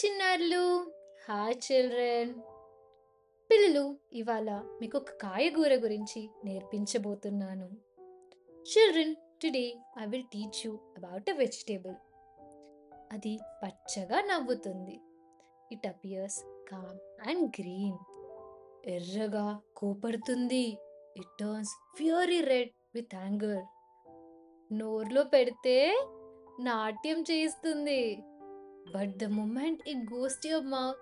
చిన్నారులు. Hi children. పిల్లలు, ఇవాళ మీకు ఒక కాయగూర గురించి నేర్పించబోతున్నాను. Children, today I will teach you about a vegetable. అది పచ్చగా నవ్వుతుంది. It appears calm and green. ఎర్రగా కోపడుతుంది. It turns fury red with anger. నోర్లో పెడితే నాట్యం చేస్తుంది. But the moment it goes to your mouth,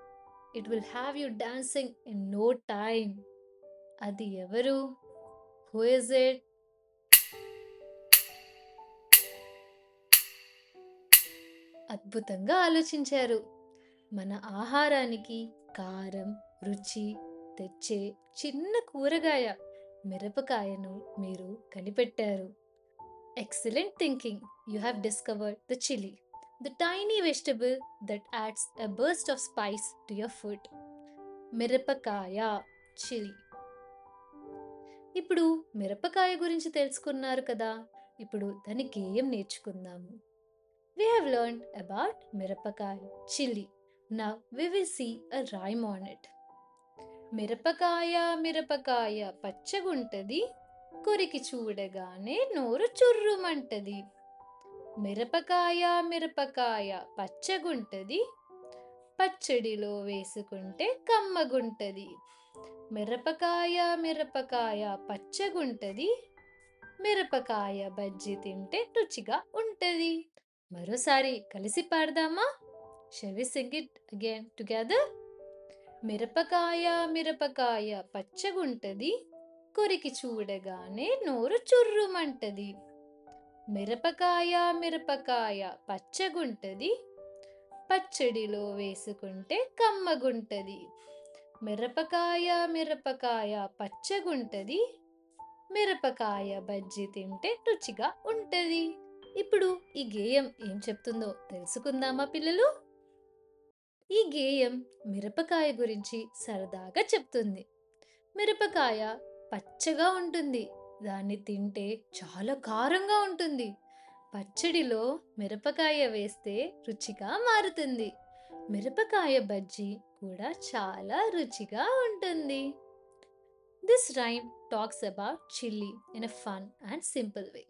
it will have you dancing in no time. అది ఎవరు? Who is it? అద్భుతంగా ఆలోచించారు. మన ఆహారానికి కారం, రుచి తెచ్చే చిన్న కూరగాయ మిరపకాయను మీరు కనిపెట్టారు. Excellent thinking. You have discovered the chili, the tiny vegetable that adds a burst of spice to your food. మిరపకాయ, చిలి. ఇప్పుడు మిరపకాయ గురించి తెలుసుకున్నారు కదా. ఇప్పుడు దాని గేయం నేర్చుకుందాము. We have learned about మిరపకాయ, chili. Now we will see a rhyme on it. మిరపకాయ మిరపకాయ పచ్చగుంటది, కొరికి చూడగానే నోరు చుర్రుమంటది. మిరపకాయ మిరపకాయ పచ్చగుంటది, పచ్చడిలో వేసుకుంటే కమ్మగుంటది. మిరపకాయ మిరపకాయ పచ్చగుంటది, మిరపకాయ బజ్జి తింటే రుచిగా ఉంటది. మరోసారి కలిసి పాడదామా? Shall we sing it again together? మిరపకాయ మిరపకాయ పచ్చగుంటది, కొరికి చూడగానే నోరు చుర్రుమంటది. మిరపకాయ మిరపకాయ పచ్చగుంటది, పచ్చడిలో వేసుకుంటే కమ్మగుంటది. మిరపకాయ మిరపకాయ పచ్చగుంటది, మిరపకాయ బజ్జి తింటే రుచిగా ఉంటది. ఇప్పుడు ఈ గేయం ఏం చెప్తుందో తెలుసుకుందామా పిల్లలు? ఈ గేయం మిరపకాయ గురించి సరదాగా చెప్తుంది. మిరపకాయ పచ్చగా ఉంటుంది. దాన్ని తింటే చాలా కారంగా ఉంటుంది. పచ్చడిలో మిరపకాయ వేస్తే రుచిగా మారుతుంది. మిరపకాయ బజ్జీ కూడా చాలా రుచిగా ఉంటుంది. This rhyme talks about chili in a fun and simple way.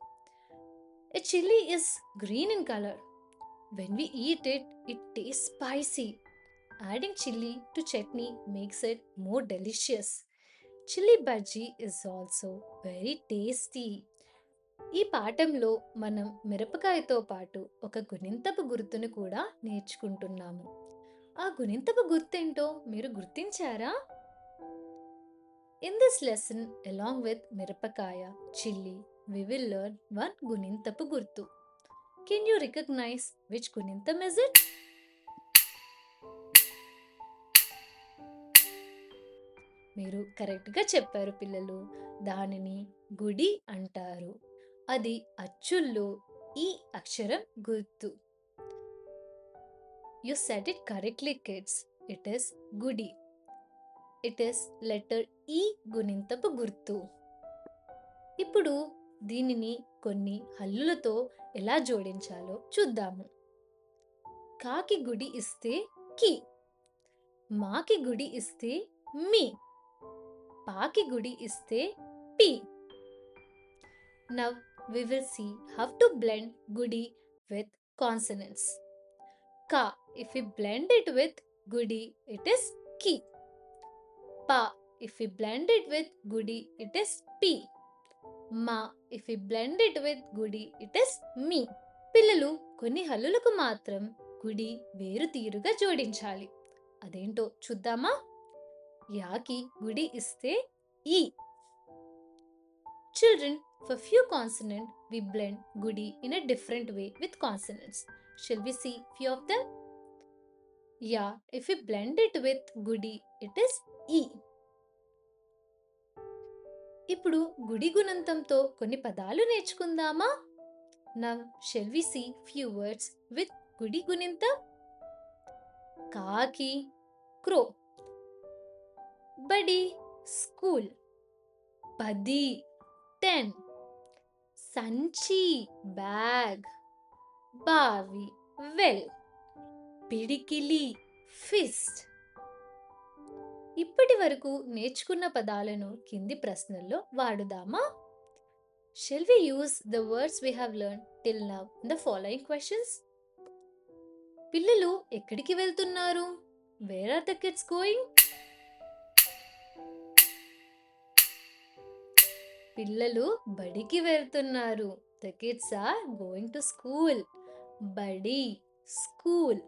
A chili is green in color. When we eat it, it tastes spicy. Adding chili to chutney makes it more delicious. Chili bhaji is also very tasty. ఈ పాఠంలో మనం మిరపకాయతో పాటు ఒక గుణింతపు గుర్తును కూడా నేర్చుకుంటున్నాము. ఆ గుణింతపు గుర్తేంటో మీరు గుర్తించారా? In this lesson, along with మిరపకాయ, chili, we will learn one గుణింతపు గుర్తు. Can you recognize which గుణింతం is it? మీరు కరెక్ట్గా చెప్పారు పిల్లలు. దానిని గుడి అంటారు. అది అచ్చుల్లో ఈ అక్షరం గుర్తు. You said it correctly, kids. It is గుడి. It is letter E గుణింతపు గుర్తు. ఇప్పుడు దీనిని కొన్ని హల్లులతో ఎలా జోడించాలో చూద్దాము. కాకి గుడి ఇస్తే కి, మాకి గుడి ఇస్తే మీ, పాకి గుడి ఇస్తే P. Now we will see how to blend gudi with consonants. Ka, if we blend it with gudi, it is ki. Pa, if we blend it with gudi, it is pi. Ma, if we blend it with gudi, it is mi. పిల్లలు, కొన్ని హల్లులకు మాత్రం గుడి వేరు తీరుగా జోడించాలి. అదేంటో చూద్దామా? యాకి గుడి ఇస్తే ఈ. Children, for few consonants, we blend gudi in a different way with consonants. Shall we see few of them? Yeah, if we blend it with gudi, it is e. ఇప్పుడు గుడి గుణంతంతో కొన్ని పదాలు నేర్చుకుందామా? Now, shall we see few words with గుడి గుణింతం? కాకి, crow. బడి, school. పది, 10. సంచి, bag. బావి, వెల్. పిడికిలి, ఫిస్ట్. ఇప్పటి వరకు నేర్చుకున్న పదాలను కింది ప్రశ్నల్లో వాడుదామా? Shall we use the words we have learned till now in the following questions? పిల్లలు ఎక్కడికి వెళ్తున్నారు? Where are the kids going? పిల్లలు బడికి వెళ్తున్నారు. The kids are going to school. బడి, స్కూల్.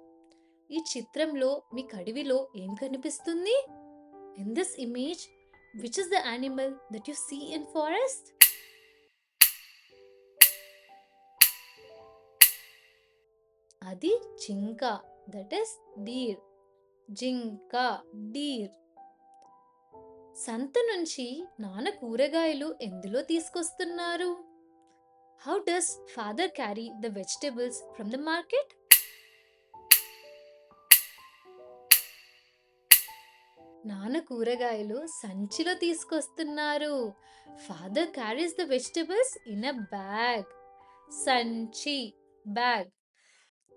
ఈ చిత్రంలో మీకు అడవిలో ఏం కనిపిస్తుంది? In this image, which is the animal that you see in forest? అది జింక. That is deer. జింక, డీర్. సంత నుంచి నాన్న కూరగాయలు ఎందులో తీసుకొస్తున్నారు? How does father carry the vegetables from the market? నాన్న కూరగాయలు సంచిలో తీసుకొస్తున్నారు. Father carries the vegetables in a bag. సంచి, బ్యాగ్.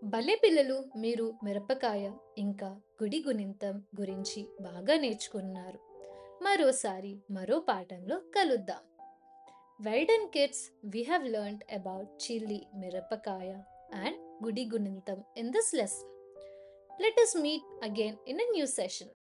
భలే పిల్లలు, మీరు మిరపకాయ ఇంకా గుడి గుణింతం గురించి బాగా నేర్చుకున్నారు. మరోసారి మరో పాఠంలో కలుద్దాం. Well done kids, we have learned about chili, మిరపకాయ and gudi gunantam in this lesson. Let us meet again in a new session.